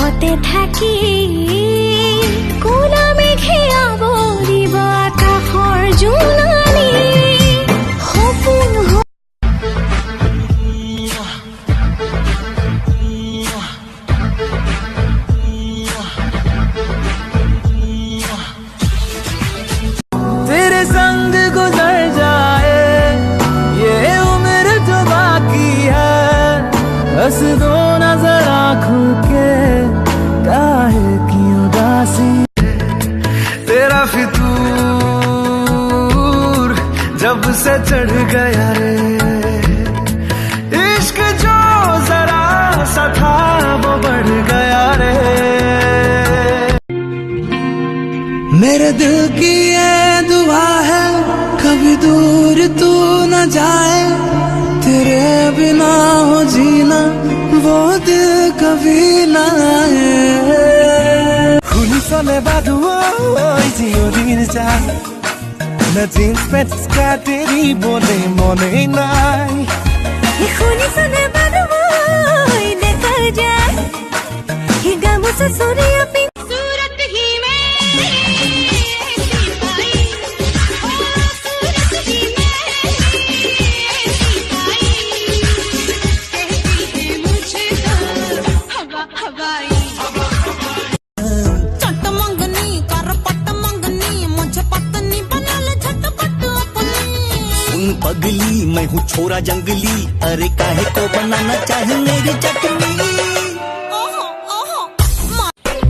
হতে থাকি কোলা মেঘে আৱৰিব আকাশৰ জোনালী সপোন तेरे संग गुजर जाए ये उम्र जो बाकी है हंस दो नजर आँखों के काहे की उदासी तेरा फितूर जब से चढ़ गया रे इश्क जो जरा सा था वो बढ़ गया रे मेरे दिल की ये दुआ है कभी दूर तू न जाए तेरे बिना हो जीना वो दिल कभी ना आए खुलिसले बाधुओ जियो दिन जा ना जीन्स पैंट तेरी बोले मने नाई खुलिसले बाधुओ देखा যায় ही गामुसा सूर्य पे सूरत ही में पगली मैं हूँ छोरा जंगली अरे काहे को बनाना चाहे मेरी चटनी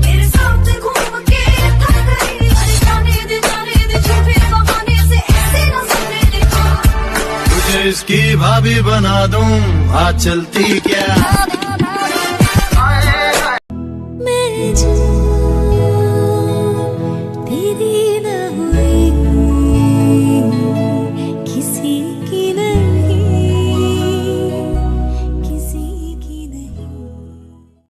मेरे साथ घूम के थक गई अरे जाने दे झूठे बहाने से ऐसे न सुनने देखा तुझे इसकी भाभी बना दूं आज चलती क्या मैं जो तेरी